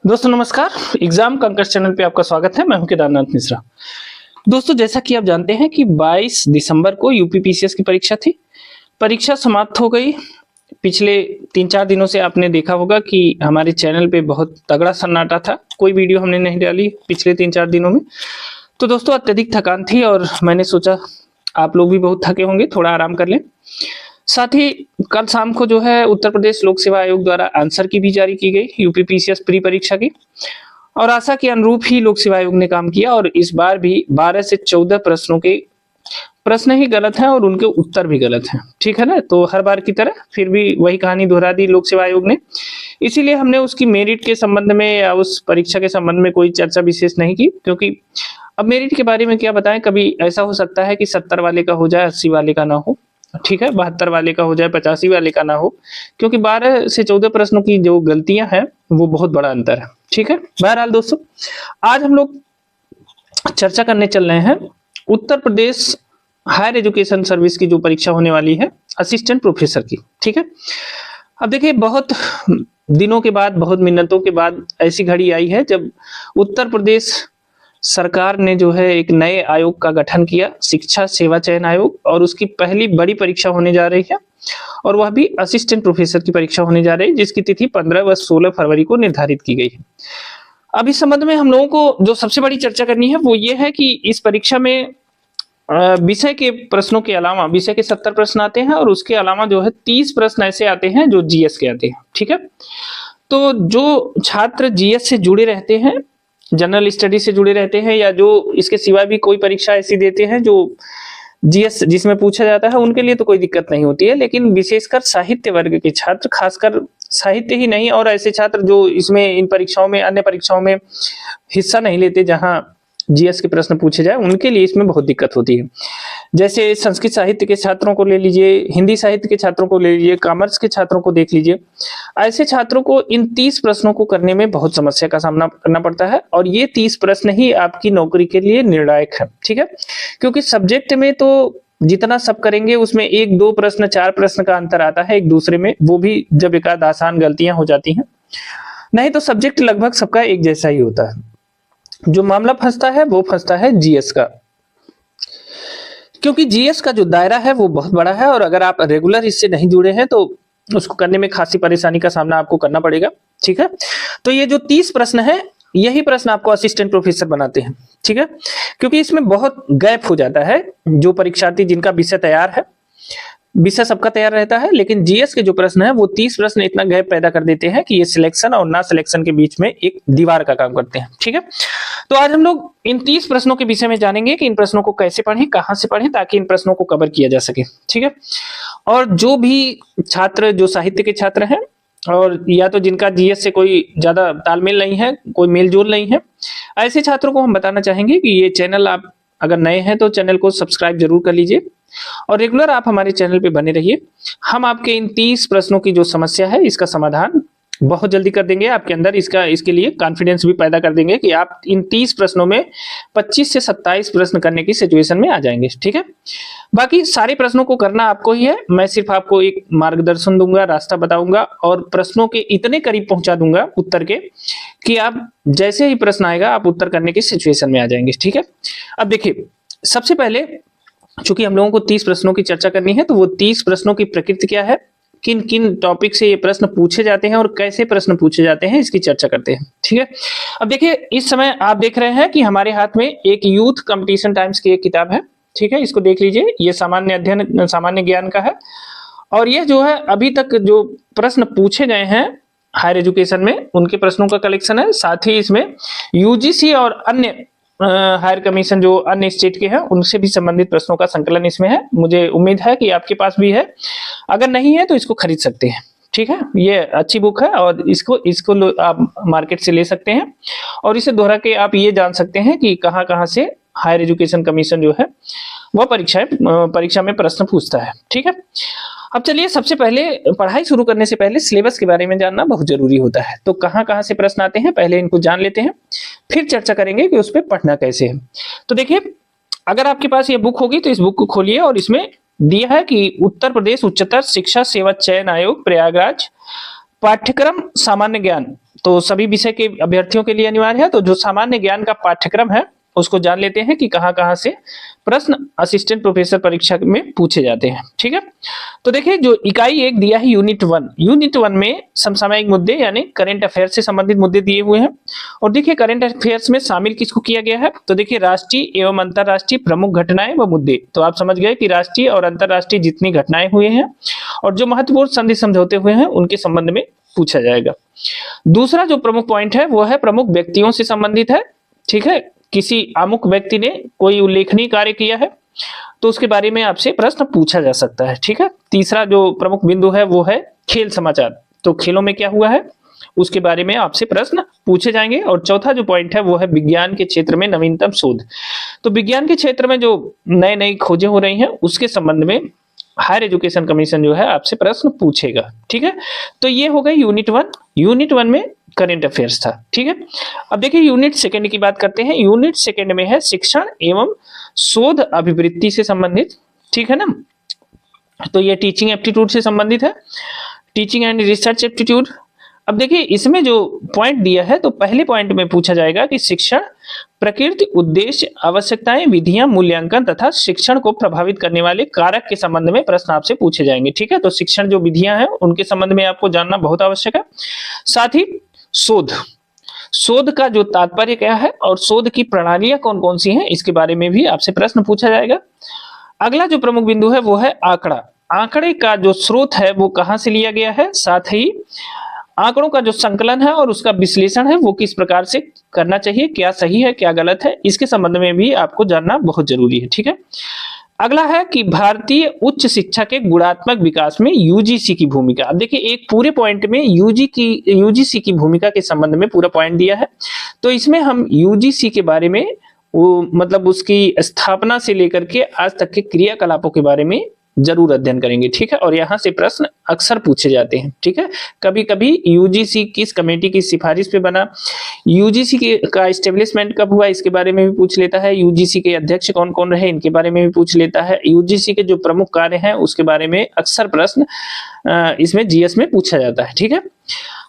दोस्तों नमस्कार। Exam conquers channel पे आपका स्वागत है। मैं हूं केदारनाथ मिश्रा। दोस्तों जैसा कि आप जानते हैं कि 22 दिसंबर को यूपीपीसीएस की परीक्षा थी। परीक्षा समाप्त हो गई। पिछले 3-4 दिनों से आपने देखा होगा कि हमारे चैनल पे बहुत तगड़ा सन्नाटा था, कोई वीडियो हमने नहीं डाली पिछले 3-4 दिनों में। तो दोस्तों अत्यधिक थकान थी और मैंने सोचा आप लोग भी बहुत थके होंगे, थोड़ा आराम कर लें। साथ ही कल शाम को जो है उत्तर प्रदेश लोक सेवा आयोग द्वारा आंसर की भी जारी की गई यूपीपीसीएस प्री परीक्षा की, और आशा के अनुरूप ही लोक सेवा आयोग ने काम किया। और इस बार भी 12 से 14 प्रश्नों के प्रश्न ही गलत हैं और उनके उत्तर भी गलत हैं। ठीक है ना। तो हर बार की तरह फिर भी वही कहानी दोहरा दी लोक सेवा आयोग ने। इसीलिए हमने उसकी मेरिट के संबंध में या उस परीक्षा के संबंध में कोई चर्चा विशेष नहीं की, क्योंकि अब मेरिट के बारे में क्या बताएं। कभी ऐसा हो सकता है कि 70 वाले का हो जाए, 80 वाले का ना हो। ठीक है, 72 वाले का हो जाए, 85 वाले का ना हो, क्योंकि 12 से 14 प्रश्नों की जो गलतियां हैं वो बहुत बड़ा अंतर है। ठीक है। बहरहाल दोस्तों, आज हम लोग चर्चा करने चल रहे हैं Uttar Pradesh higher education service की जो परीक्षा होने वाली है असिस्टेंट प्रोफेसर की। ठीक है। अब देखिए, बहुत दिनों के बाद, बहुत मिन्नतों के बाद ऐसी घड़ी आई है जब उत्तर प्रदेश सरकार ने जो है एक नए आयोग का गठन किया, शिक्षा सेवा चयन आयोग, और उसकी पहली बड़ी परीक्षा होने जा रही है, और वह भी असिस्टेंट प्रोफेसर की परीक्षा होने जा रही है, जिसकी तिथि 15 व 16 फरवरी को निर्धारित की गई है। अब इस संबंध में हम लोगों को जो सबसे बड़ी चर्चा करनी है वो ये है कि इस परीक्षा में विषय के प्रश्नों के अलावा विषय के 70 प्रश्न आते हैं, और उसके अलावा जो है 30 प्रश्न ऐसे आते हैं जो जीएस के आते हैं। ठीक है। तो जो छात्र जीएस से जुड़े रहते हैं, जनरल स्टडी से जुड़े रहते हैं, या जो इसके सिवा भी कोई परीक्षा ऐसी देते हैं जो जीएस जिसमें पूछा जाता है, उनके लिए तो कोई दिक्कत नहीं होती है। लेकिन विशेषकर साहित्य वर्ग के छात्र, खासकर साहित्य ही नहीं और ऐसे छात्र जो इसमें इन परीक्षाओं में, अन्य परीक्षाओं में हिस्सा नहीं लेते जहां जीएस के प्रश्न पूछे जाए, उनके लिए इसमें बहुत दिक्कत होती है। जैसे संस्कृत साहित्य के छात्रों को ले लीजिए, हिंदी साहित्य के छात्रों को ले लीजिए, कॉमर्स के छात्रों को देख लीजिए। ऐसे छात्रों को इन 30 प्रश्नों को करने में बहुत समस्या का सामना करना पड़ता है, और ये 30 प्रश्न ही आपकी नौकरी के लिए निर्णायक है। ठीक है। क्योंकि सब्जेक्ट में तो जितना सब करेंगे उसमें 1-2 प्रश्न, 4 प्रश्न का अंतर आता है एक दूसरे में, वो भी जब एक आध आसान गलतियां हो जाती हैं। नहीं तो सब्जेक्ट लगभग सबका एक जैसा ही होता है। जो मामला फंसता है वो फंसता है जीएस का, क्योंकि जीएस का जो दायरा है वो बहुत बड़ा है, और अगर आप रेगुलर इससे नहीं जुड़े हैं तो उसको करने में खासी परेशानी का सामना आपको करना पड़ेगा। ठीक है। तो ये जो 30 प्रश्न है, यही प्रश्न आपको असिस्टेंट प्रोफेसर बनाते हैं। ठीक है। क्योंकि इसमें बहुत गैप हो जाता है। जो परीक्षार्थी जिनका विषय तैयार है, विषय सबका तैयार रहता है, लेकिन जीएस के जो प्रश्न है वो 30 प्रश्न इतना गैप पैदा कर देते हैं कि ये सिलेक्शन और ना सिलेक्शन के बीच में एक दीवार का काम करते हैं। ठीक है। तो आज हम लोग इन 30 प्रश्नों के विषय में जानेंगे कि इन प्रश्नों को कैसे पढ़ें, कहां से पढ़ें, ताकि इन प्रश्नों को कवर किया जा सके। ठीक है। और जो भी छात्र, जो साहित्य के छात्र हैं, और या तो जिनका जीएस से कोई ज्यादा तालमेल नहीं है, कोई मेल जोल नहीं है, ऐसे छात्रों को हम बताना चाहेंगे कि ये चैनल, आप अगर नए हैं तो चैनल को सब्सक्राइब जरूर कर लीजिए, और रेगुलर आप हमारे चैनल पे बने रहिए। हम आपके इन 30 प्रश्नों की जो समस्या है, इसका समाधान बहुत जल्दी कर देंगे। आपके अंदर इसके लिए कॉन्फिडेंस भी पैदा कर देंगे कि आप इन 30 प्रश्नों में 25 से 27 प्रश्न करने की सिचुएशन में आ जाएंगे। ठीक है। बाकी सारे प्रश्नों को करना आपको ही है। मैं सिर्फ आपको एक मार्गदर्शन दूंगा, रास्ता बताऊंगा, और प्रश्नों के इतने करीब पहुंचा दूंगा उत्तर के कि आप जैसे ही प्रश्न आएगा आप उत्तर करने की सिचुएशन में आ जाएंगे। ठीक है। अब देखिए, सबसे पहले चूंकि हम लोगों को 30 प्रश्नों की चर्चा करनी है, तो वो 30 प्रश्नों की प्रकृति क्या है, किन किन टॉपिक से ये प्रश्न पूछे जाते हैं और कैसे प्रश्न पूछे जाते हैं, इसकी चर्चा करते हैं। ठीक है। अब देखिए, इस समय आप देख रहे हैं कि हमारे हाथ में एक यूथ कंपटीशन टाइम्स की एक किताब है। ठीक है। इसको देख लीजिए। ये सामान्य अध्ययन, सामान्य ज्ञान का है, और ये जो है अभी तक जो प्रश्न पूछे गए हैं हायर एजुकेशन में, उनके प्रश्नों का कलेक्शन है। साथ ही इसमें यूजीसी और अन्य हायर कमीशन जो अन्य स्टेट के हैं उनसे भी संबंधित प्रश्नों का संकलन इसमें है। मुझे उम्मीद है कि आपके पास भी है। अगर नहीं है तो इसको खरीद सकते हैं। ठीक है। ये अच्छी बुक है, और इसको आप मार्केट से ले सकते हैं, और इसे दोहरा के आप ये जान सकते हैं कि कहाँ कहाँ से हायर एजुकेशन कमीशन जो है वह परीक्षा में प्रश्न पूछता है। ठीक है। अब चलिए, सबसे पहले पढ़ाई शुरू करने से पहले सिलेबस के बारे में जानना बहुत जरूरी होता है। तो कहाँ कहाँ से प्रश्न आते हैं, पहले इनको जान लेते हैं, फिर चर्चा करेंगे कि उस पर पढ़ना कैसे है। तो देखिए, अगर आपके पास ये बुक होगी तो इस बुक को खोलिए, और इसमें दिया है कि उत्तर प्रदेश उच्चतर शिक्षा सेवा चयन आयोग प्रयागराज, पाठ्यक्रम सामान्य ज्ञान, तो सभी विषय के अभ्यर्थियों के लिए अनिवार्य है। तो जो सामान्य ज्ञान का पाठ्यक्रम है उसको जान लेते हैं कि कहाँ कहाँ से प्रश्न असिस्टेंट प्रोफेसर परीक्षा में पूछे जाते हैं। ठीक है, तो देखिए जो इकाई 1 दिया है यूनिट वन में समसामयिक मुद्दे यानी करंट अफेयर से संबंधित मुद्दे दिए हुए हैं। और देखिए करंट अफेयर्स में शामिल किसको किया गया है, तो देखिए राष्ट्रीय एवं अंतरराष्ट्रीय प्रमुख घटनाएं व मुद्दे। तो आप समझ गए कि राष्ट्रीय और अंतरराष्ट्रीय जितनी घटनाएं हुए हैं और जो महत्वपूर्ण संधि समझौते हुए हैं उनके संबंध में पूछा जाएगा। दूसरा जो प्रमुख पॉइंट है वो है प्रमुख व्यक्तियों से संबंधित है। ठीक है, किसी अमुक व्यक्ति ने कोई उल्लेखनीय कार्य किया है तो उसके बारे में आपसे प्रश्न पूछा जा सकता है। ठीक है, तीसरा जो प्रमुख बिंदु है वो है खेल समाचार। तो खेलों में क्या हुआ है उसके बारे में आपसे प्रश्न पूछे जाएंगे। और चौथा जो पॉइंट है वो है विज्ञान के क्षेत्र में नवीनतम शोध। तो विज्ञान के क्षेत्र में जो नई नई खोजें हो रही हैं उसके संबंध में हायर एजुकेशन कमीशन जो है आपसे प्रश्न पूछेगा। ठीक है, तो ये हो गई यूनिट वन में करंट अफेयर्स था। ठीक है, अब देखिए यूनिट सेकंड की बात करते हैं। यूनिट सेकंड में है शिक्षण एवं शोध अभिवृत्ति से संबंधित। ठीक है ना, तो ये टीचिंग एप्टीट्यूड से संबंधित है, टीचिंग एंड रिसर्च एप्टीट्यूड। अब देखिए इसमें जो पॉइंट दिया है तो पहले पॉइंट में पूछा जाएगा कि शिक्षण प्रकृति, उद्देश्य, आवश्यकताएं, विधियां, मूल्यांकन तथा शिक्षण को प्रभावित करने वाले कारक के संबंध में प्रश्न आपसे पूछे जाएंगे। ठीक है, तो शिक्षण जो विधियां हैं उनके संबंध में आपको जानना बहुत आवश्यक है। साथ ही शोध का जो तात्पर्य क्या है और शोध की प्रणालियां कौन कौन सी हैं इसके बारे में भी आपसे प्रश्न पूछा जाएगा। अगला जो प्रमुख बिंदु है वो है आंकड़े का जो स्रोत है वो कहां से लिया गया है, साथ ही आंकड़ों का जो संकलन है और उसका विश्लेषण है वो किस प्रकार से करना चाहिए, क्या सही है क्या गलत है, इसके संबंध में भी आपको जानना बहुत जरूरी है। ठीक है, अगला है कि भारतीय उच्च शिक्षा के गुणात्मक विकास में यूजीसी की भूमिका। अब देखिए एक पूरे पॉइंट में यूजीसी की भूमिका के संबंध में पूरा पॉइंट दिया है। तो इसमें हम यूजीसी के बारे में वो मतलब उसकी स्थापना से लेकर के आज तक के क्रियाकलापों के बारे में जरूर अध्ययन करेंगे। ठीक है, और यहाँ से प्रश्न अक्सर पूछे जाते हैं। ठीक है, कभी कभी यूजीसी किस कमेटी की सिफारिश पे बना, यूजीसी का एस्टेब्लिशमेंट कब हुआ इसके बारे में भी पूछ लेता है, यूजीसी के अध्यक्ष कौन कौन रहे इनके बारे में भी पूछ लेता है, यूजीसी के जो प्रमुख कार्य हैं उसके बारे में अक्सर प्रश्न इसमें जीएस में पूछा जाता है। ठीक है,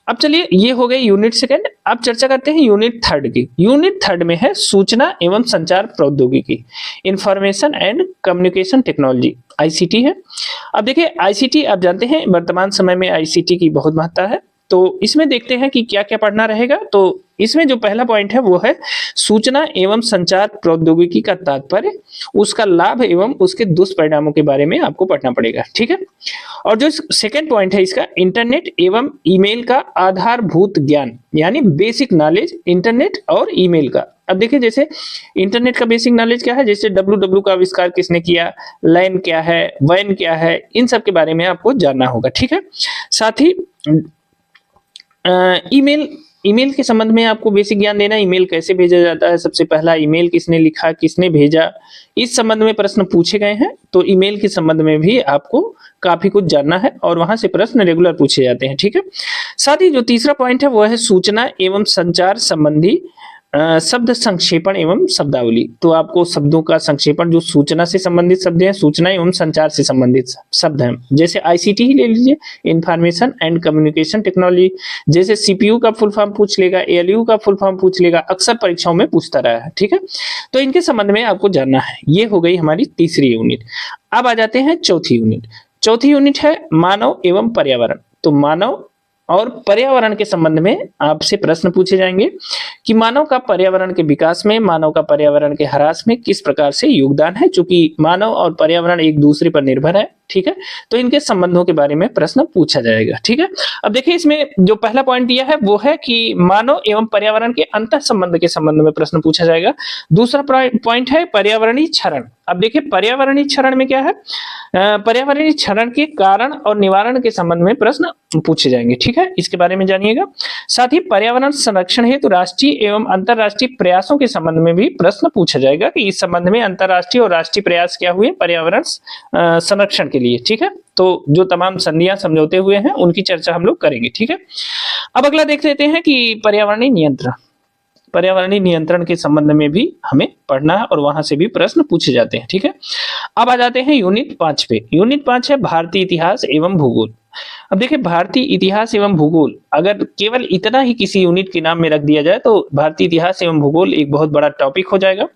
अब चलिए ये हो गई यूनिट सेकंड। अब चर्चा करते हैं यूनिट थर्ड की। यूनिट थर्ड में है सूचना एवं संचार प्रौद्योगिकी, information and communication technology, ICT है। अब देखिए आईसीटी आप जानते हैं वर्तमान समय में आईसीटी की बहुत महत्ता है। तो इसमें देखते हैं कि क्या क्या पढ़ना रहेगा। तो इसमें जो पहला पॉइंट है वो है सूचना एवं संचार प्रौद्योगिकी का तात्पर्य, उसका लाभ एवं उसके दुष्परिणामों के बारे में आपको पढ़ना पड़ेगा। ठीक है, और जो सेकंड पॉइंट है इसका इंटरनेट एवं ईमेल का आधारभूत ज्ञान, यानी बेसिक नॉलेज इंटरनेट और ईमेल का। अब देखिए जैसे इंटरनेट का बेसिक नॉलेज क्या है, जैसे डब्ल्यू का आविष्कार किसने किया, लैन क्या है, वैन क्या है, इन सब के बारे में आपको जानना होगा। ठीक है, साथ ही ईमेल के संबंध में आपको बेसिक ज्ञान देना, ईमेल कैसे भेजा जाता है, सबसे पहला ईमेल किसने लिखा, किसने भेजा, इस संबंध में प्रश्न पूछे गए हैं। तो ईमेल के संबंध में भी आपको काफी कुछ जानना है और वहां से प्रश्न रेगुलर पूछे जाते हैं। ठीक है, साथ ही जो तीसरा पॉइंट है वो है सूचना एवं संचार संबंधी शब्द संक्षेपण एवं शब्दावली। तो आपको शब्दों का संक्षेपण, जो सूचना से संबंधित शब्द हैं, सूचना एवं संचार से संबंधित शब्द हैं, जैसे आईसीटी ही ले लीजिए, इंफॉर्मेशन एंड कम्युनिकेशन टेक्नोलॉजी। जैसे सीपीयू का फुल फॉर्म पूछ लेगा, एएलयू का फुल फॉर्म पूछ लेगा, अक्सर परीक्षाओं में पूछता रहा है। ठीक है, तो इनके संबंध में आपको जानना है। ये हो गई हमारी तीसरी यूनिट। अब आ जाते हैं चौथी यूनिट है मानव एवं पर्यावरण। तो मानव और पर्यावरण के संबंध में आपसे प्रश्न पूछे जाएंगे कि मानव का पर्यावरण के विकास में, मानव का पर्यावरण के ह्रास में किस प्रकार से योगदान है, चूंकि मानव और पर्यावरण एक दूसरे पर निर्भर है। ठीक है, तो इनके संबंधों के बारे में प्रश्न पूछा जाएगा। ठीक है, अब देखिए इसमें जो पहला पॉइंट दिया है वो है कि मानव एवं पर्यावरण के अंतर संबंध के संबंध में प्रश्न पूछा जाएगा। दूसरा पॉइंट है पर्यावरणीय क्षरण। अब देखिए पर्यावरणीय क्षरण में क्या है, पर्यावरणीय क्षरण के कारण और निवारण के संबंध में प्रश्न पूछे जाएंगे। ठीक है, इसके बारे में जानिएगा। साथ ही पर्यावरण संरक्षण हेतु राष्ट्रीय एवं अंतरराष्ट्रीय प्रयासों के संबंध में भी प्रश्न पूछा जाएगा कि इस संबंध में अंतरराष्ट्रीय और राष्ट्रीय प्रयास क्या हुए पर्यावरण संरक्षण के लिए। ठीक है, तो जो तमाम संधियां समझौते हुए हैं उनकी चर्चा हम लोग करेंगे। ठीक है, अब अगला देख लेते हैं कि पर्यावरणीय नियंत्रण के संबंध में भी हमें पढ़ना है और वहां से भी प्रश्न पूछे जाते हैं। ठीक है, अब आ जाते हैं यूनिट 5 पे। यूनिट 5 है भारतीय इतिहास एवं भूगोल। अब देखिए भारतीय इतिहास एवं भूगोल, अगर केवल इतना ही किसी यूनिट के नाम में रख दिया जाए तो भारतीय इतिहास एवं भूगोल एक बहुत बड़ा टॉपिक हो जाएगा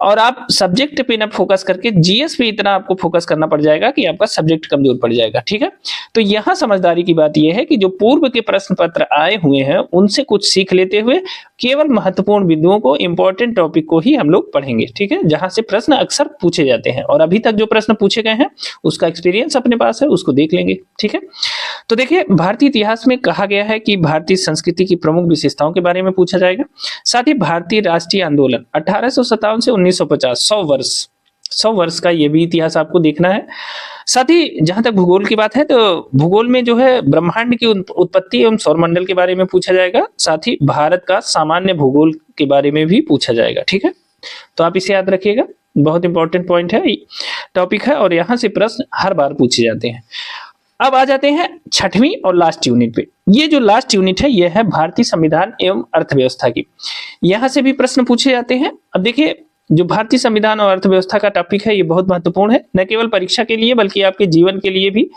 और आप सब्जेक्ट पे ना फोकस करके जीएस पे इतना आपको फोकस करना पड़ जाएगा कि आपका सब्जेक्ट कमजोर पड़ जाएगा। ठीक है, तो यहां समझदारी की बात यह है कि जो पूर्व के प्रश्न पत्र आए हुए हैं उनसे कुछ सीख लेते हुए केवल महत्वपूर्ण बिंदुओं को, इंपॉर्टेंट टॉपिक को ही हम लोग पढ़ेंगे। ठीक है, जहां से प्रश्न अक्सर पूछे जाते हैं और अभी तक जो प्रश्न पूछे गए हैं उसका एक्सपीरियंस अपने पास है, उसको देख लेंगे। ठीक है, तो देखिए भारतीय इतिहास में कहा गया है कि भारतीय संस्कृति की प्रमुख विशेषताओं के बारे में पूछा जाएगा। साथ ही भारतीय राष्ट्रीय आंदोलन 1857 से 1950, 100 वर्ष का ये भी इतिहास आपको देखना है। साथ ही जहां तक भूगोल की बात है तो भूगोल में जो है ब्रह्मांड की उत्पत्ति एवं सौरमंडल के बारे में पूछा जाएगा। साथ ही भारत का सामान्य भूगोल के बारे में भी पूछा जाएगा। ठीक है, तो आप इसे याद रखिएगा, बहुत इंपॉर्टेंट पॉइंट है, टॉपिक है और यहाँ से प्रश्न हर बार पूछे जाते हैं। अब आ जाते हैं छठवीं और लास्ट यूनिट पे। ये जो लास्ट यूनिट है यह है भारतीय संविधान एवं अर्थव्यवस्था की। यहां से भी प्रश्न पूछे जाते हैं। अब देखिए जो भारतीय संविधान और अर्थव्यवस्था का टॉपिक है ये बहुत महत्वपूर्ण है, न केवल परीक्षा के लिए बल्कि आपके जीवन के लिए भी।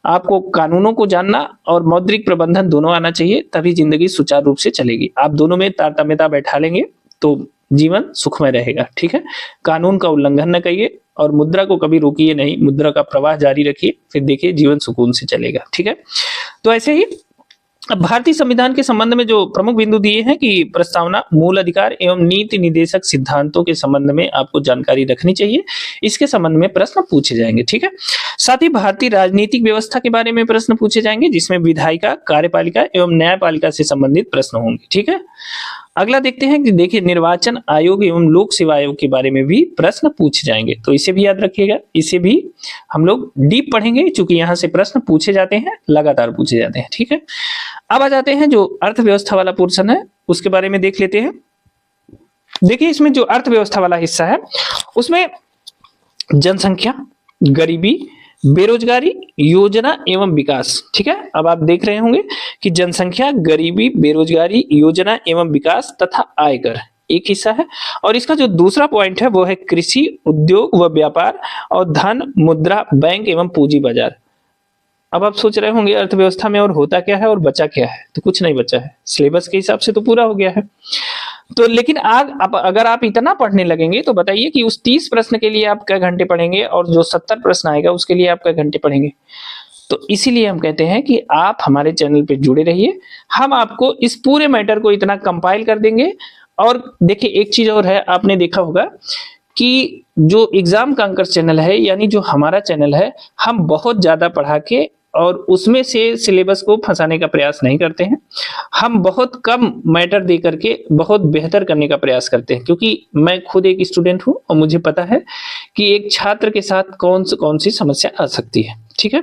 आपको कानूनों को जानना और मौद्रिक प्रबंधन दोनों आना चाहिए, तभी जिंदगी सुचारू रूप से चलेगी। आप दोनों में तारतम्यता बैठा लेंगे तो जीवन सुखमय रहेगा। ठीक है, कानून का उल्लंघन न करिए और मुद्रा को कभी रोकिए नहीं, मुद्रा का प्रवाह जारी रखिए, फिर देखिए जीवन सुकून से चलेगा। ठीक है, तो ऐसे ही अब भारतीय संविधान के संबंध में जो प्रमुख बिंदु दिए हैं कि प्रस्तावना, मूल अधिकार एवं नीति निर्देशक सिद्धांतों के संबंध में आपको जानकारी रखनी चाहिए, इसके संबंध में प्रश्न पूछे जाएंगे। ठीक है, साथ ही भारतीय राजनीतिक व्यवस्था के बारे में प्रश्न पूछे जाएंगे जिसमें विधायिका, कार्यपालिका एवं न्यायपालिका से संबंधित प्रश्न होंगे। ठीक है, अगला देखते हैं कि देखिए निर्वाचन आयोग एवं लोक सेवा आयोग के बारे में भी प्रश्न पूछे जाएंगे, तो इसे भी याद रखिएगा, इसे भी हम लोग डीप पढ़ेंगे क्योंकि यहाँ से प्रश्न पूछे जाते हैं, लगातार पूछे जाते हैं। ठीक है, अब आ जाते हैं जो अर्थव्यवस्था वाला पोर्शन है उसके बारे में देख लेते हैं। देखिए इसमें जो अर्थव्यवस्था वाला हिस्सा है उसमें जनसंख्या, गरीबी, बेरोजगारी, योजना एवं विकास। ठीक है, अब आप देख रहे होंगे कि जनसंख्या, गरीबी, बेरोजगारी, योजना एवं विकास तथा आयकर एक हिस्सा है और इसका जो दूसरा पॉइंट है वो है कृषि, उद्योग व व्यापार और धन, मुद्रा, बैंक एवं पूंजी बाजार। अब आप सोच रहे होंगे अर्थव्यवस्था में और होता क्या है और बचा क्या है, तो कुछ नहीं बचा है, सिलेबस के हिसाब से तो पूरा हो गया है। तो लेकिन अगर आप इतना पढ़ने लगेंगे तो बताइए कि उस 30 प्रश्न के लिए आप क्या घंटे पढ़ेंगे और जो 70 प्रश्न आएगा उसके लिए आप क्या घंटे पढ़ेंगे। तो इसीलिए हम कहते हैं कि आप हमारे चैनल पे जुड़े रहिए, हम आपको इस पूरे मैटर को इतना कंपाइल कर देंगे। और देखिए एक चीज और है, आपने देखा होगा कि जो एग्जाम कांकर चैनल है यानी जो हमारा चैनल है, हम बहुत ज्यादा पढ़ा के और उसमें से सिलेबस को फंसाने का प्रयास नहीं करते हैं। हम बहुत कम मैटर दे करके बहुत बेहतर करने का प्रयास करते हैं, क्योंकि मैं खुद एक स्टूडेंट हूं और मुझे पता है कि एक छात्र के साथ कौन सी समस्या आ सकती है। ठीक है,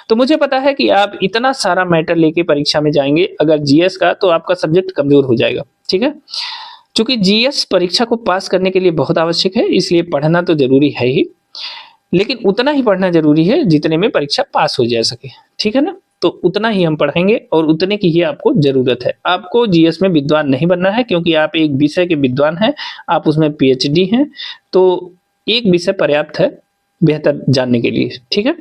तो मुझे पता है कि आप इतना सारा मैटर लेके परीक्षा में जाएंगे अगर जीएस का, तो आपका सब्जेक्ट कमजोर हो जाएगा। ठीक है, क्योंकि जीएस परीक्षा को पास करने के लिए बहुत आवश्यक है, इसलिए पढ़ना तो जरूरी है ही, लेकिन उतना ही पढ़ना जरूरी है जितने में परीक्षा पास हो जा सके। ठीक है ना, तो उतना ही हम पढ़ेंगे और उतने की ही आपको जरूरत है। आपको जीएस में विद्वान नहीं बनना है, क्योंकि आप एक विषय के विद्वान हैं, आप उसमें पीएचडी हैं, तो एक विषय पर्याप्त है बेहतर जानने के लिए। ठीक है,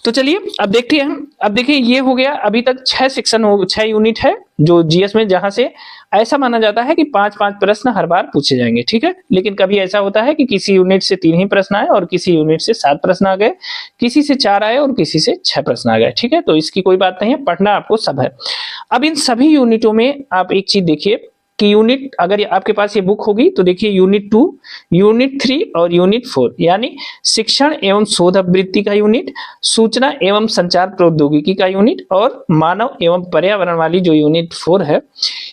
तो चलिए अब देखते हैं। अब देखिए ये हो गया, अभी तक 6 यूनिट है जो जीएस में, जहां से ऐसा माना जाता है कि 5-5 प्रश्न हर बार पूछे जाएंगे। ठीक है, लेकिन कभी ऐसा होता है कि किसी यूनिट से 3 ही प्रश्न आए और किसी यूनिट से 7 प्रश्न आ गए, किसी से 4 आए और किसी से 6 प्रश्न आ गए। ठीक है, तो इसकी कोई बात नहीं है, पढ़ना आपको सब है। अब इन सभी यूनिटों में आप एक चीज देखिए कि यूनिट, अगर आपके पास ये बुक होगी तो देखिए यूनिट 2, यूनिट 3 और यूनिट 4 यानी शिक्षण एवं शोधवृत्ति का यूनिट, सूचना एवं संचार प्रौद्योगिकी का यूनिट और मानव एवं पर्यावरण वाली जो यूनिट 4 है,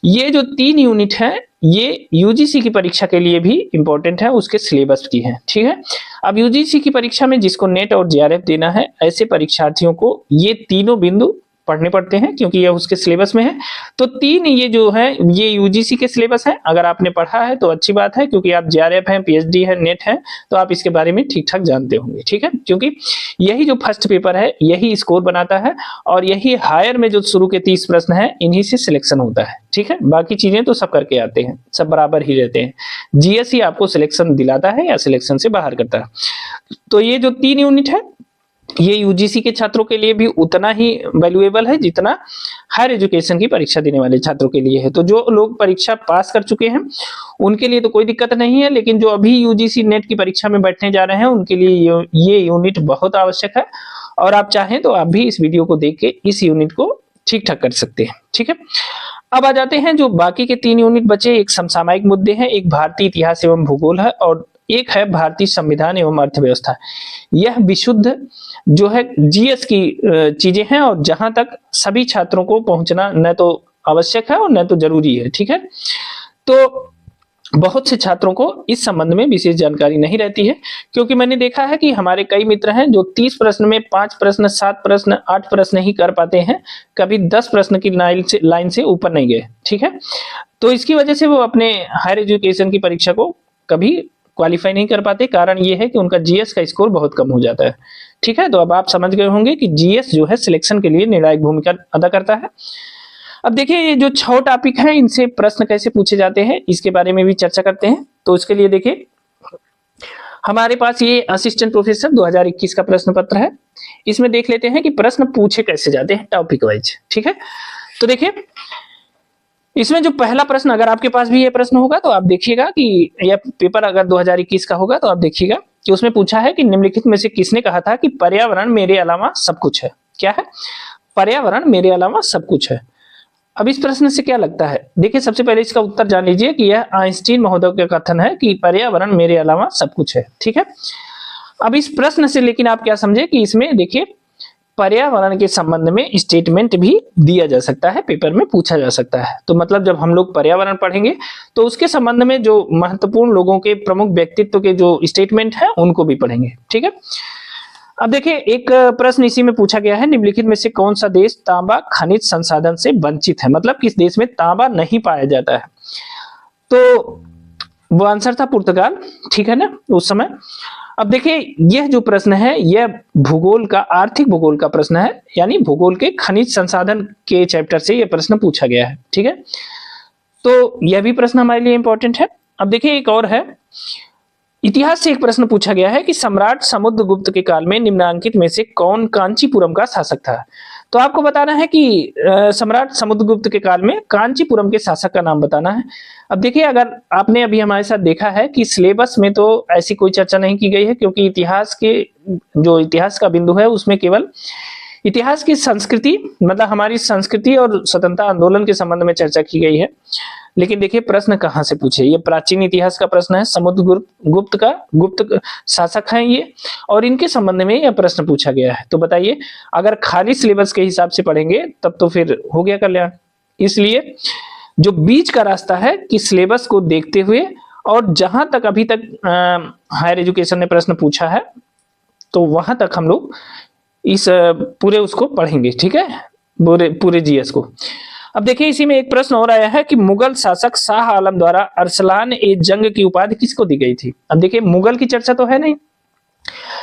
ये जो 3 यूनिट है ये यूजीसी की परीक्षा के लिए भी इंपॉर्टेंट है, उसके सिलेबस की है। ठीक है, अब यूजीसी की परीक्षा में जिसको नेट और जेआरएफ देना है, ऐसे परीक्षार्थियों को ये तीनों बिंदु पढ़ने पड़ते हैं क्योंकि यह उसके सिलेबस में है। तो 3 ये जो है ये यूजीसी के सिलेबस है। अगर आपने पढ़ा है तो अच्छी बात है, क्योंकि आप जेआरएफ हैं, पीएचडी है, नेट है, तो आप इसके बारे में ठीक ठाक जानते होंगे। ठीक है, क्योंकि यही जो फर्स्ट पेपर है यही स्कोर बनाता है और यही हायर में जो शुरू के 30 प्रश्न है इन्हीं से सिलेक्शन होता है। ठीक है, बाकी चीजें तो सब करके आते हैं, सब बराबर ही रहते हैं। जीएस ही आपको सिलेक्शन दिलाता है या सिलेक्शन से बाहर करता है। तो ये जो 3 यूनिट है ये यूजीसी के छात्रों के लिए भी उतना ही वैल्यूएबल है जितना हायर एजुकेशन की परीक्षा देने वाले छात्रों के लिए है। तो जो लोग परीक्षा पास कर चुके हैं उनके लिए तो कोई दिक्कत नहीं है, लेकिन जो अभी यूजीसी नेट की परीक्षा में बैठने जा रहे हैं उनके लिए ये यूनिट बहुत आवश्यक है। और आप चाहें तो आप भी इस वीडियो को देख के इस यूनिट को ठीक ठाक कर सकते हैं। ठीक है, अब आ जाते हैं जो बाकी के 3 यूनिट बचे। एक समसामयिक मुद्दे हैं, एक भारतीय इतिहास एवं भूगोल है, और एक है भारतीय संविधान एवं अर्थव्यवस्था। यह विशुद्ध जो है जीएस की चीजें हैं, और जहां तक सभी छात्रों को पहुंचना न तो आवश्यक है और न तो जरूरी है। ठीक है, तो बहुत से छात्रों को इस संबंध में विशेष जानकारी नहीं रहती है, क्योंकि मैंने देखा है कि हमारे कई मित्र हैं जो 30 प्रश्न में 5 प्रश्न, 7 प्रश्न, 8 प्रश्न ही कर पाते हैं, कभी 10 प्रश्न की लाइन से ऊपर नहीं गए। ठीक है, तो इसकी वजह से वो अपने हायर एजुकेशन की परीक्षा को कभी क्वालिफाई नहीं कर पाते। कारण ये है कि उनका जीएस का स्कोर बहुत कम हो जाता है। ठीक है, तो अब आप समझ गए होंगे कि जीएस जो है सिलेक्शन के लिए निर्णायक भूमिका अदा करता है। अब देखिए, ये जो 6 टॉपिक हैं इनसे प्रश्न कैसे पूछे जाते हैं इसके बारे में भी चर्चा करते हैं। तो इसके लिए देखिए, हमारे पास ये असिस्टेंट प्रोफेसर 2021 का प्रश्न पत्र है। इसमें देख लेते हैं कि प्रश्न पूछे कैसे जाते हैं टॉपिक वाइज। ठीक है, तो देखिए इसमें जो पहला प्रश्न, अगर आपके पास भी ये प्रश्न होगा तो आप देखिएगा कि यह पेपर अगर 2021 का होगा तो आप देखिएगा कि उसमें पूछा है कि निम्नलिखित में से किसने कहा था कि पर्यावरण मेरे अलावा सब कुछ है। क्या है? पर्यावरण मेरे अलावा सब कुछ है। अब इस प्रश्न से क्या लगता है? देखिए, सबसे पहले इसका उत्तर जान लीजिए कि यह आइंस्टीन महोदय का कथन है कि पर्यावरण मेरे अलावा सब कुछ है। ठीक है, अब इस प्रश्न से लेकिन आप क्या समझे कि इसमें देखिए पर्यावरण के संबंध में स्टेटमेंट भी दिया जा सकता है, पेपर में पूछा जा सकता है। तो मतलब जब हम लोग पर्यावरण पढ़ेंगे तो उसके संबंध में जो महत्वपूर्ण लोगों के प्रमुख व्यक्तित्व के जो स्टेटमेंट है उनको भी पढ़ेंगे। ठीक है, अब देखिए एक प्रश्न इसी में पूछा गया है, निम्नलिखित में से कौन सा देश तांबा खनिज संसाधन से वंचित है? मतलब किस देश में तांबा नहीं पाया जाता है? तो वो आंसर था पुर्तगाल। ठीक है ना, उस समय। अब देखिए यह जो प्रश्न है यह भूगोल का, आर्थिक भूगोल का प्रश्न है, यानी भूगोल के खनिज संसाधन के चैप्टर से यह प्रश्न पूछा गया है। ठीक है, तो यह भी प्रश्न हमारे लिए इंपॉर्टेंट है। अब देखिए एक और है, इतिहास से एक प्रश्न पूछा गया है कि सम्राट समुद्रगुप्त के काल में निम्नांकित में से कौन कांचीपुरम का शासक था? तो आपको बताना है कि सम्राट समुद्रगुप्त के काल में कांचीपुरम के शासक का नाम बताना है। अब देखिए, अगर आपने अभी हमारे साथ देखा है कि सिलेबस में तो ऐसी कोई चर्चा नहीं की गई है, क्योंकि इतिहास के जो इतिहास का बिंदु है उसमें केवल इतिहास की संस्कृति, मतलब हमारी संस्कृति और स्वतंत्रता आंदोलन के संबंध में चर्चा की गई है। लेकिन देखिए प्रश्न कहां से पूछे, ये प्राचीन इतिहास का प्रश्न है, गुप्त शासक हैं ये, और इनके संबंध में यह प्रश्न पूछा गया है। तो बताइए, अगर खाली सिलेबस के हिसाब से पढ़ेंगे तब तो फिर हो गया कल्याण। इसलिए जो बीच का रास्ता है कि सिलेबस को देखते हुए और जहां तक अभी तक हायर एजुकेशन ने प्रश्न पूछा है तो वहां तक हम लोग इस पूरे उसको पढ़ेंगे। ठीक है, पूरे जीएस को। अब देखिए इसी में एक प्रश्न और आया है कि मुगल शासक शाह आलम द्वारा अरसलान ए जंग की उपाधि किसको दी गई थी? अब देखिए मुगल की चर्चा तो है नहीं,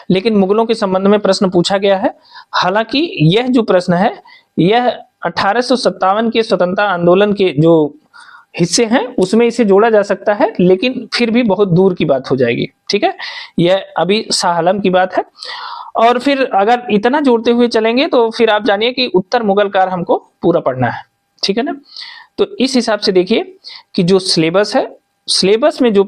लेकिन मुगलों के संबंध में प्रश्न पूछा गया है। हालांकि यह जो प्रश्न है यह 1857 के स्वतंत्रता आंदोलन के जो हिस्से हैं उसमें इसे जोड़ा जा सकता है, लेकिन फिर भी बहुत दूर की बात हो जाएगी। ठीक है, यह अभी शाह आलम की बात है। और फिर अगर इतना जोड़ते हुए चलेंगे तो फिर आप जानिए कि उत्तर मुगल काल हमको पूरा पढ़ना है। ठीक है ना, तो इस हिसाब से देखिए कि जो सिलेबस है, सिलेबस में जो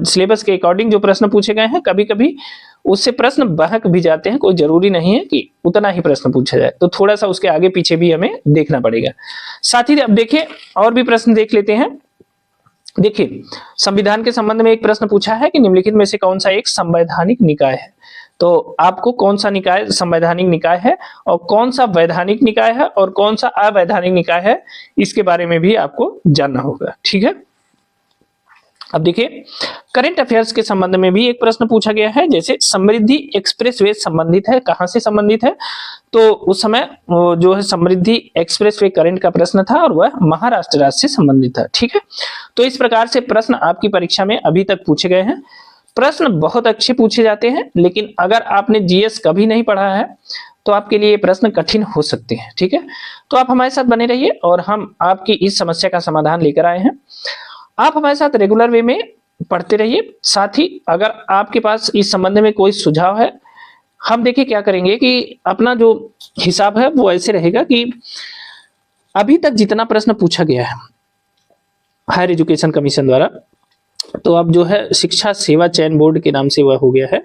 सिलेबस के अकॉर्डिंग जो प्रश्न पूछे गए हैं, कभी कभी उससे प्रश्न बहक भी जाते हैं। कोई जरूरी नहीं है कि उतना ही प्रश्न पूछा जाए, तो थोड़ा सा उसके आगे पीछे भी हमें देखना पड़ेगा। साथ ही अब देखिए और भी प्रश्न देख लेते हैं। देखिए संविधान के संबंध में एक प्रश्न पूछा है कि निम्नलिखित में से कौन सा एक संवैधानिक निकाय है? तो आपको कौन सा निकाय संवैधानिक निकाय है और कौन सा वैधानिक निकाय है और कौन सा अवैधानिक निकाय है, इसके बारे में भी आपको जानना होगा। ठीक है, अब देखिए करंट अफेयर्स के संबंध में भी एक प्रश्न पूछा गया है, जैसे समृद्धि एक्सप्रेसवे संबंधित है, कहां से संबंधित है? तो उस समय जो है समृद्धि एक्सप्रेसवे करंट का प्रश्न था और वह महाराष्ट्र राज्य से संबंधित था। ठीक है, तो इस प्रकार से प्रश्न आपकी परीक्षा में अभी तक पूछे गए हैं। प्रश्न बहुत अच्छे पूछे जाते हैं, लेकिन अगर आपने जीएस कभी नहीं पढ़ा है तो आपके लिए ये प्रश्न कठिन हो सकते हैं। ठीक है, तो आप हमारे साथ बने रहिए और हम आपकी इस समस्या का समाधान लेकर आए हैं। आप हमारे साथ रेगुलर वे में पढ़ते रहिए। साथ ही अगर आपके पास इस संबंध में कोई सुझाव है, हम देखिए क्या करेंगे कि अपना जो हिसाब है वो ऐसे रहेगा कि अभी तक जितना प्रश्न पूछा गया है हायर एजुकेशन कमीशन द्वारा, तो अब जो है शिक्षा सेवा चयन बोर्ड के नाम से वह हो गया है।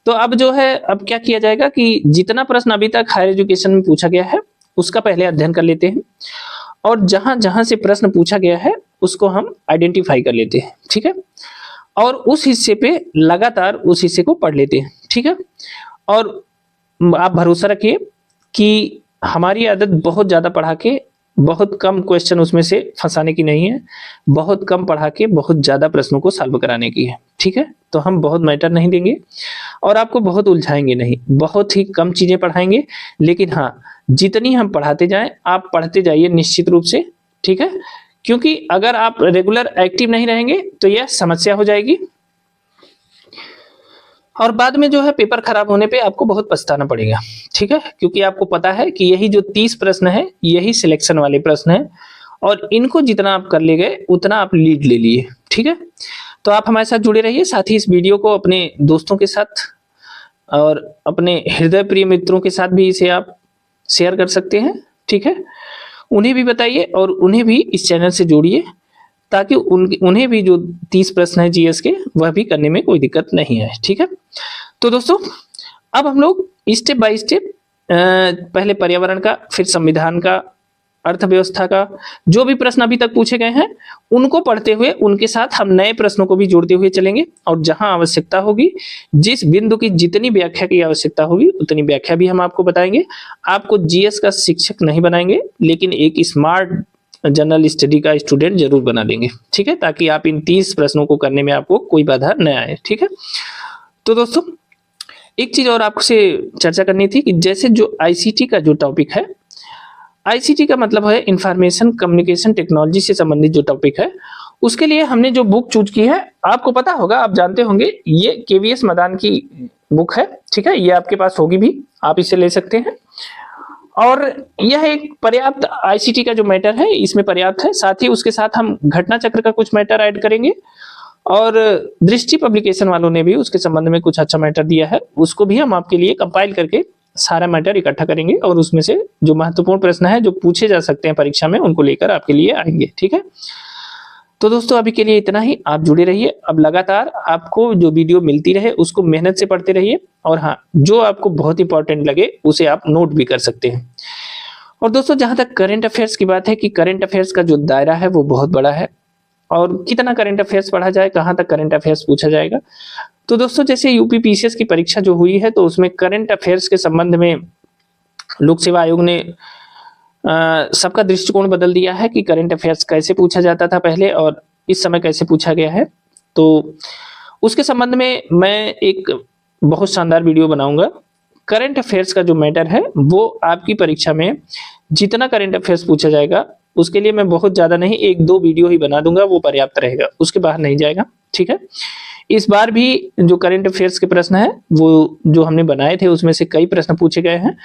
तो अब जो है अब क्या किया जाएगा कि जितना प्रश्न अभी तक हायर एजुकेशन में पूछा गया है उसका पहले अध्ययन कर लेते हैं, और जहां जहां से प्रश्न पूछा गया है उसको हम आइडेंटिफाई कर लेते हैं, ठीक है, और उस हिस्से पे लगातार उस हिस्से को पढ़ लेते हैं, ठीक है। और आप भरोसा रखिए कि हमारी आदत बहुत ज़्यादा पढ़ा के बहुत कम क्वेश्चन उसमें से फंसाने की नहीं है, बहुत कम पढ़ा के बहुत ज़्यादा प्रश्नों को सॉल्व कराने की है, ठीक है। तो हम बहुत मैटर नहीं देंगे और आपको बहुत उलझाएंगे नहीं, बहुत ही कम चीज़ें पढ़ाएंगे, लेकिन हाँ जितनी हम पढ़ाते जाएं आप पढ़ते जाइए निश्चित रूप से, ठीक है। क्योंकि अगर आप रेगुलर एक्टिव नहीं रहेंगे तो यह समस्या हो जाएगी और बाद में जो है पेपर खराब होने पे आपको बहुत पछताना पड़ेगा, ठीक है। क्योंकि आपको पता है कि यही जो 30 प्रश्न है यही सिलेक्शन वाले प्रश्न हैं और इनको जितना आप कर ले गए उतना आप लीड ले लिए, ठीक है। तो आप हमारे साथ जुड़े रहिए, साथ ही इस वीडियो को अपने दोस्तों के साथ और अपने हृदय प्रिय मित्रों के साथ भी इसे आप शेयर कर सकते हैं, ठीक है। उन्हें भी बताइए और उन्हें भी इस चैनल से जोड़िए ताकि उन्हें भी जो 30 प्रश्न है जीएस के वह भी करने में कोई दिक्कत नहीं है, ठीक है। तो दोस्तों अब हम लोग स्टेप बाय स्टेप पहले पर्यावरण का, फिर संविधान का, अर्थव्यवस्था का, जो भी प्रश्न अभी तक पूछे गए हैं उनको पढ़ते हुए उनके साथ हम नए प्रश्नों को भी जोड़ते हुए चलेंगे और जहां आवश्यकता होगी, जिस बिंदु की जितनी व्याख्या की आवश्यकता होगी उतनी व्याख्या भी हम आपको बताएंगे। आपको जीएस का शिक्षक नहीं बनाएंगे लेकिन एक स्मार्ट जनरल स्टडी का स्टूडेंट जरूर बना देंगे, ठीक है, ताकि आप इन 30 प्रश्नों को करने में आपको कोई बाधा न आए, ठीक है। तो दोस्तों एक चीज और आपसे चर्चा करनी थी कि जैसे जो आईसीटी का जो टॉपिक है, आईसीटी का मतलब है इंफॉर्मेशन कम्युनिकेशन टेक्नोलॉजी से संबंधित जो टॉपिक है, उसके लिए हमने जो बुक चूज की है आपको पता होगा, आप जानते होंगे, ये केवीएस मदान की बुक है, ठीक है। ये आपके पास होगी भी, आप इसे ले सकते हैं और यह एक पर्याप्त आईसीटी का जो मैटर है इसमें पर्याप्त है। साथ ही उसके साथ हम घटना चक्र का कुछ मैटर ऐड करेंगे और दृष्टि पब्लिकेशन वालों ने भी उसके संबंध में कुछ अच्छा मैटर दिया है, उसको भी हम आपके लिए कंपाइल करके सारा मैटर इकट्ठा करेंगे और उसमें से जो महत्वपूर्ण प्रश्न है जो पूछे जा सकते हैं परीक्षा में उनको लेकर आपके लिए आएंगे, ठीक है। तो दोस्तों अभी के लिए इतना ही, आप जुड़े रहिए। अब लगातार आपको जो वीडियो मिलती रहे उसको मेहनत से पढ़ते रहिए और हाँ जो आपको बहुत इंपॉर्टेंट लगे उसे आप नोट भी कर सकते हैं। और दोस्तों जहां तक करंट अफेयर्स की बात है कि करंट अफेयर्स का जो दायरा है वो बहुत बड़ा है और कितना करंट अफेयर्स पढ़ा जाए, कहां तक करंट अफेयर्स पूछा जाएगा। तो दोस्तों जैसे यूपी पीसीएस की परीक्षा जो हुई है तो उसमें करंट अफेयर्स के संबंध में लोक सेवा आयोग ने सबका दृष्टिकोण बदल दिया है कि करंट अफेयर्स कैसे पूछा जाता था पहले और इस समय कैसे पूछा गया है। तो उसके संबंध में मैं एक बहुत शानदार वीडियो बनाऊंगा। करंट अफेयर्स का जो मैटर है वो आपकी परीक्षा में जितना करंट अफेयर्स पूछा जाएगा उसके लिए मैं बहुत ज़्यादा नहीं, 1-2 वीडियो ही बना दूंगा, वो पर्याप्त रहेगा, उसके बाहर नहीं जाएगा, ठीक है। इस बार भी जो करंट अफेयर्स के प्रश्न है वो जो हमने बनाए थे उसमें से कई प्रश्न पूछे गए हैं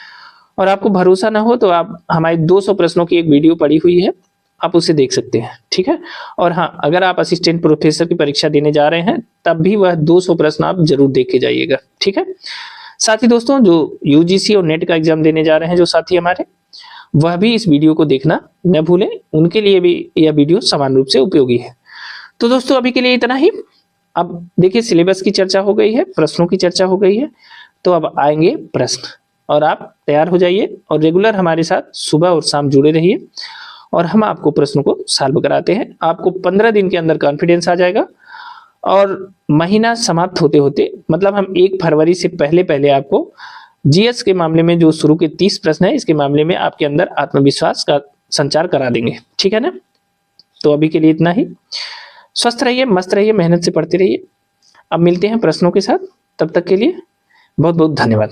और आपको भरोसा ना हो तो आप हमारे 200 प्रश्नों की एक वीडियो पड़ी हुई है, आप उसे देख सकते हैं, ठीक है। और हाँ अगर आप असिस्टेंट प्रोफेसर की परीक्षा देने जा रहे हैं तब भी वह 200 प्रश्न आप जरूर देख के जाइएगा, ठीक है। साथ ही दोस्तों जो यूजीसी और नेट का एग्जाम देने जा रहे हैं जो साथी हमारे, वह भी इस वीडियो को देखना न भूलें, उनके लिए भी यह वीडियो समान रूप से उपयोगी है। तो दोस्तों अभी के लिए इतना ही। अब देखिए सिलेबस की चर्चा हो गई है, प्रश्नों की चर्चा हो गई है, तो अब आएंगे प्रश्न और आप तैयार हो जाइए और रेगुलर हमारे साथ सुबह और शाम जुड़े रहिए और हम आपको प्रश्नों को सॉल्व कराते हैं। आपको 15 दिन के अंदर कॉन्फिडेंस आ जाएगा और महीना समाप्त होते होते मतलब हम 1 फरवरी से पहले आपको जीएस के मामले में जो शुरू के 30 प्रश्न है इसके मामले में आपके अंदर आत्मविश्वास का संचार करा देंगे, ठीक है ना। तो अभी के लिए इतना ही। स्वस्थ रहिए, मस्त रहिए, मेहनत से पढ़ते रहिए। अब मिलते हैं प्रश्नों के साथ, तब तक के लिए बहुत बहुत धन्यवाद।